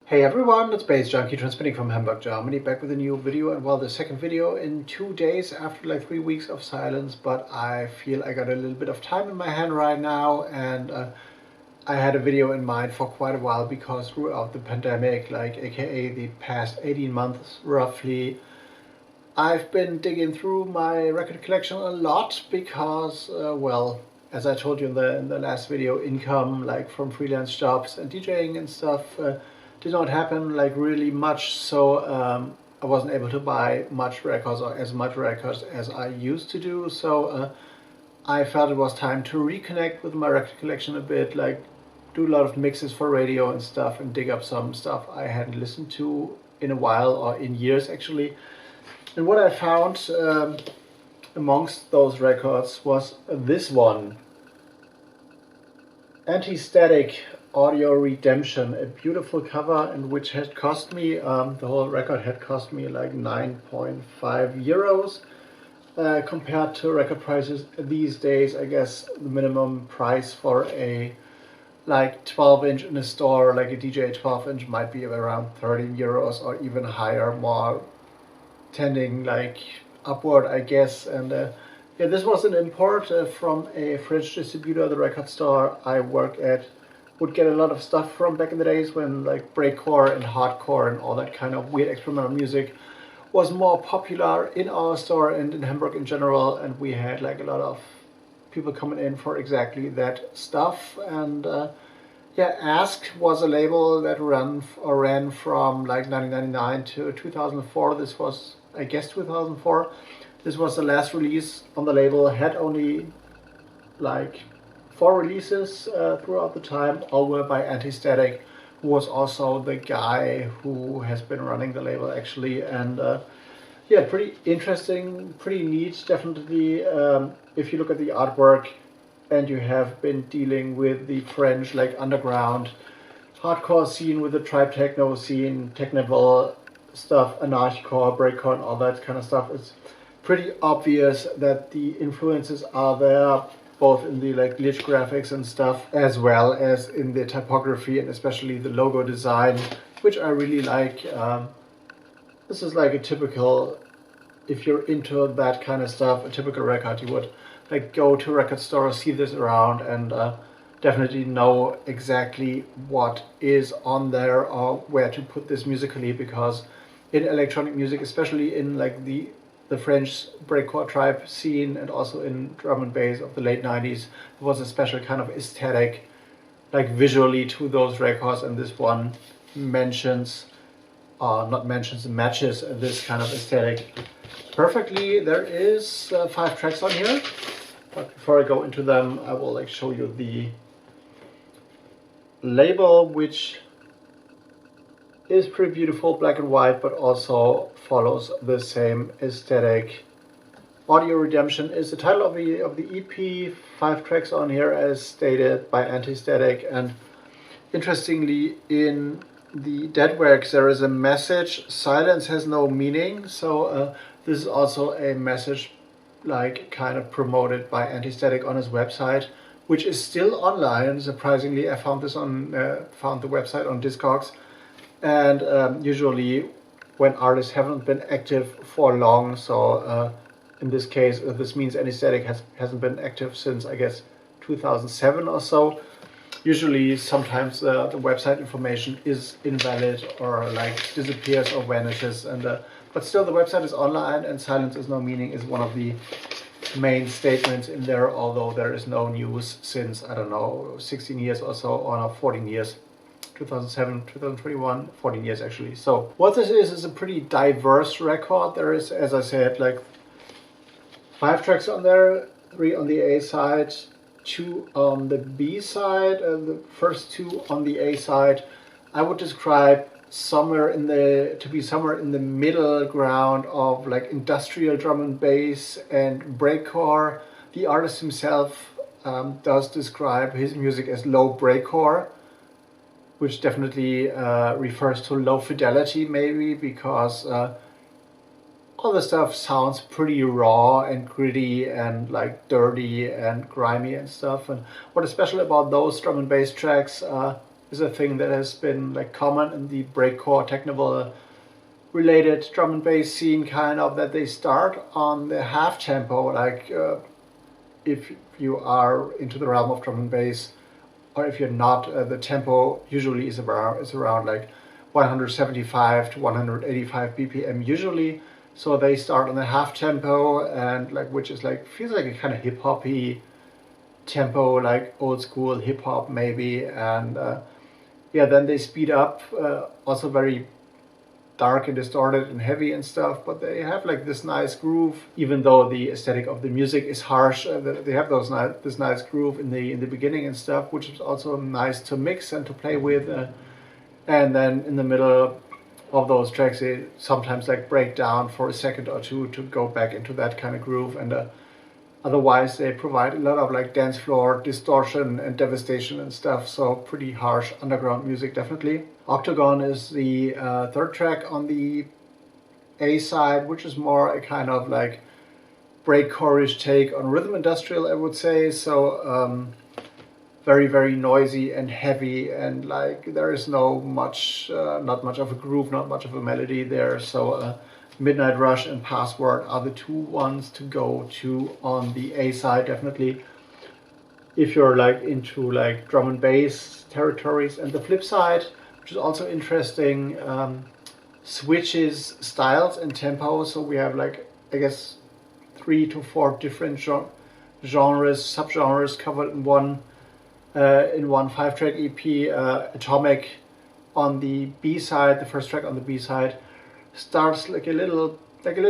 Hey everyone, it's Bass Junkie transmitting from Hamburg, Germany, back with a new video, and well, the second video in 2 days after like 3 weeks of silence, but I feel I got a little bit of time in my hand right now, and I had a video in mind for quite a while because throughout the pandemic, like aka the past 18 months roughly, I've been digging through my record collection a lot because, well, as I told you in the last video, income like from freelance jobs and DJing and stuff did not happen like really much, so I wasn't able to buy much records or as much records as I used to do. So I felt it was time to reconnect with my record collection a bit, like do a lot of mixes for radio and stuff, and dig up some stuff I hadn't listened to in a while, or in years actually. And what I found amongst those records was this one, Anti-Static Audio Redemption, a beautiful cover, and which had cost me, the whole record had cost me like 9.5 euros. Compared to record prices these days, I guess the minimum price for a like 12-inch in a store, like a DJ 12-inch, might be around 13 euros or even higher, more tending like upward, I guess. And yeah, this was an import from a French distributor. The record store I work at would get a lot of stuff from back in the days when like breakcore and hardcore and all that kind of weird experimental music was more popular in our store and in Hamburg in general, and we had like a lot of people coming in for exactly that stuff. And yeah, Ask was a label that ran from like 1999 to 2004. This was, I guess, 2004. This was the last release on the label. Had only like 4 releases throughout the time. All were by Anti-Static, who was also the guy who has been running the label actually. And yeah, pretty interesting, pretty neat, definitely. If you look at the artwork and you have been dealing with the French like underground hardcore scene, with the tribe techno scene, technical stuff, anarchcore, breakcore and all that kind of stuff, it's pretty obvious that the influences are there, both in the like glitch graphics and stuff, as well as in the typography and especially the logo design, which I really like. This is like a typical, if you're into that kind of stuff, a typical record. You would like go to a record store, see this around, and definitely know exactly what is on there or where to put this musically, because in electronic music, especially in like the French breakcore tribe scene and also in drum and bass of the late 90s, there was a special kind of aesthetic, like visually, to those records, and this one mentions, matches this kind of aesthetic perfectly. There is 5 tracks on here, but before I go into them, I will like show you the label, which is pretty beautiful, black and white, but also follows the same aesthetic. Audio Redemption is the title of the EP. 5 tracks on here, as stated by Anti-Static. And interestingly, in the deadworks there is a message: silence has no meaning. So this is also a message like kind of promoted by Anti-Static on his website, which is still online. Surprisingly, I found this on found the website on Discogs. And usually when artists haven't been active for long, so in this case this means Anti-Static hasn't been active since, I guess, 2007 or so, usually sometimes the website information is invalid or like disappears or vanishes. And but still the website is online, and silence is no meaning is one of the main statements in there, although there is no news since, I don't know, 16 years or so, or no, 14 years. 2007, 2021, 14 years actually. So what this is a pretty diverse record. There is, as I said, like 5 tracks on there, 3 on the A side, 2 on the B side, the first 2 on the A side. I would describe somewhere in the middle ground of like industrial drum and bass and breakcore. The artist himself does describe his music as low breakcore, which definitely refers to low fidelity, maybe, because all the stuff sounds pretty raw and gritty and like dirty and grimy and stuff. And what is special about those drum and bass tracks, is a thing that has been like common in the breakcore technical related drum and bass scene, kind of, that they start on the half tempo. Like if you are into the realm of drum and bass, or if you're not, the tempo usually is around like 175 to 185 BPM usually. So they start on the half tempo, and like, which is like, feels like a kind of hip hoppy tempo, like old school hip hop maybe. And yeah, then they speed up, also very dark and distorted and heavy and stuff, but they have like this nice groove. Even though the aesthetic of the music is harsh, they have this nice groove in the beginning and stuff, which is also nice to mix and to play with. And then in the middle of those tracks, they sometimes like break down for a second or two to go back into that kind of groove. And otherwise, they provide a lot of like dance floor distortion and devastation and stuff. So pretty harsh underground music, definitely. Octagon is the third track on the A side, which is more a kind of like breakcore-ish take on rhythm industrial, I would say. So very, very noisy and heavy, and like there is not much of a groove, not much of a melody there. So Midnight Rush and Password are the two ones to go to on the A side, definitely, if you're like into like drum and bass territories. And the flip side, which is also interesting, switches styles and tempo. So we have like, I guess, 3 to 4 different genres, subgenres covered in one 5-track EP. Atomic on the B side, the first track on the B side, starts like a little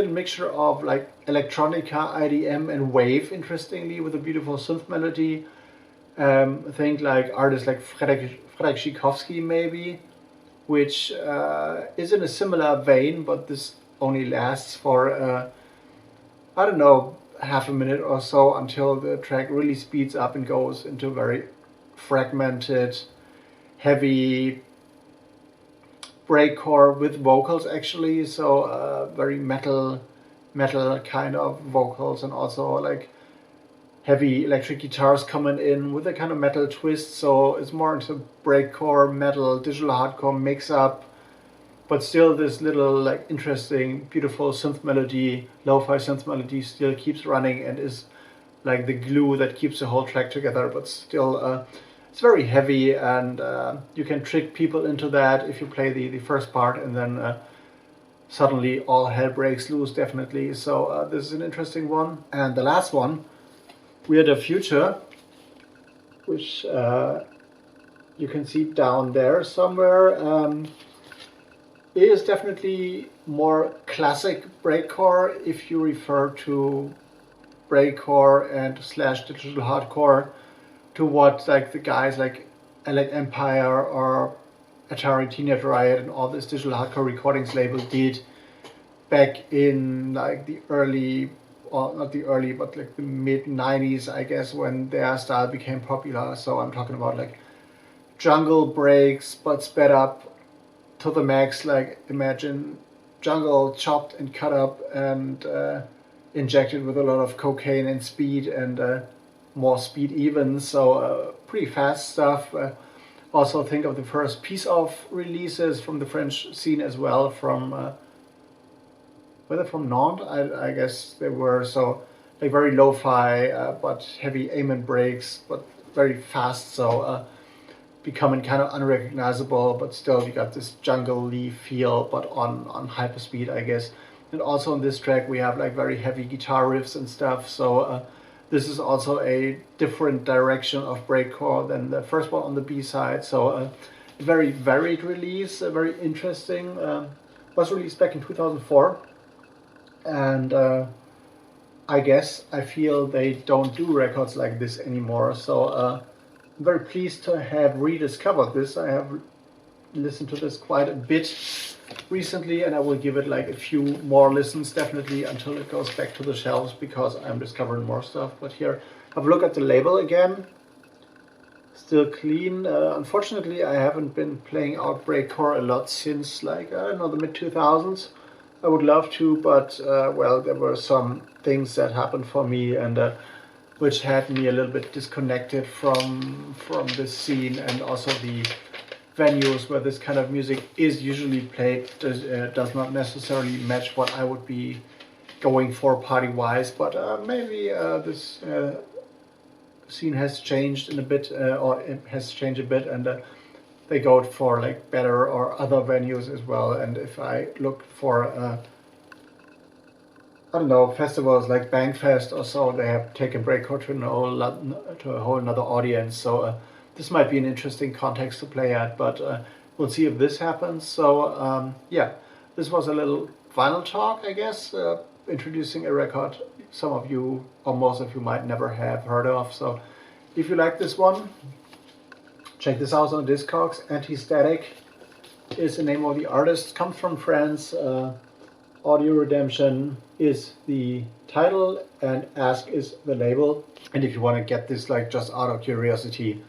mixture of like electronica, IDM, and wave, interestingly, with a beautiful synth melody. I think like artists like Frederick Tchaikovsky maybe, which is in a similar vein, but this only lasts for I don't know, half a minute or so, until the track really speeds up and goes into very fragmented, heavy breakcore with vocals, actually. So very metal kind of vocals, and also like heavy electric guitars coming in with a kind of metal twist. So it's more into breakcore, metal, digital hardcore mix up, but still this little like interesting, beautiful synth melody, lo-fi synth melody still keeps running and is like the glue that keeps the whole track together. But still it's very heavy, and you can trick people into that if you play the first part, and then suddenly all hell breaks loose, definitely. So this is an interesting one. And the last one, Weird of Future, which you can see down there somewhere, is definitely more classic breakcore, if you refer to breakcore and / digital hardcore to what like the guys like Elect Empire or Atari Teenage Riot and all this digital hardcore recordings label did back in like the early, or not the early, but like the mid 90s, I guess, when their style became popular. So I'm talking about like jungle breaks, but sped up to the max. Like imagine jungle chopped and cut up and injected with a lot of cocaine and speed, and more speed even. So pretty fast stuff. Also think of the first Piece Off releases from the French scene as well, from whether from Nantes, I guess they were. So like very lo-fi, but heavy aim and breaks, but very fast. So becoming kind of unrecognizable, but still you got this jungle-y feel, but on hyper speed, I guess. And also on this track we have like very heavy guitar riffs and stuff. So this is also a different direction of breakcore than the first one on the B side. So a very varied release, very interesting. Was released back in 2004, and I feel they don't do records like this anymore. So I'm very pleased to have rediscovered this. I have listened to this quite a bit recently, and I will give it like a few more listens definitely until it goes back to the shelves, because I'm discovering more stuff. But here, have a look at the label again. Still clean. Unfortunately, I haven't been playing out breakcore a lot since like, I don't know, the mid 2000s. I would love to, but well, there were some things that happened for me, and which had me a little bit disconnected from this scene, and also the venues where this kind of music is usually played does not necessarily match what I would be going for party-wise, but maybe this scene has changed in a bit, or it has changed a bit, and they go for like better or other venues as well. And if I look for I don't know, festivals like Bankfest or so, they have taken breakcore to a whole another audience. So this might be an interesting context to play at, but we'll see if this happens. So yeah, this was a little vinyl talk, I guess, introducing a record some of you or most of you might never have heard of. So if you like this one, check this out on Discogs. Anti-Static is the name of the artist, comes from France. Audio Redemption is the title, and Ask is the label. And if you want to get this like just out of curiosity,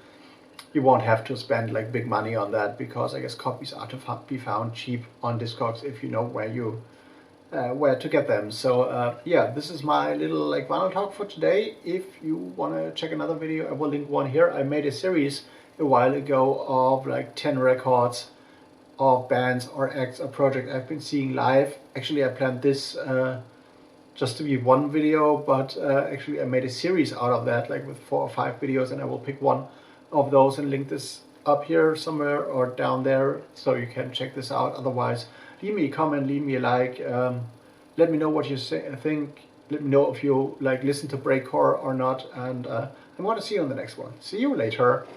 you won't have to spend like big money on that, because I guess copies are to be found cheap on Discogs if you know where to get them. So yeah, this is my little like vinyl talk for today. If you want to check another video, I will link one here. I made a series a while ago of like 10 records of bands or acts or projects I've been seeing live. Actually, I planned this just to be one video, but actually I made a series out of that, like with 4 or 5 videos, and I will pick one of those and link this up here somewhere or down there so you can check this out. Otherwise, leave me a comment, leave me a like, let me know what you think, let me know if you like listen to breakcore or not, and I'm going to see you on the next one. See you later.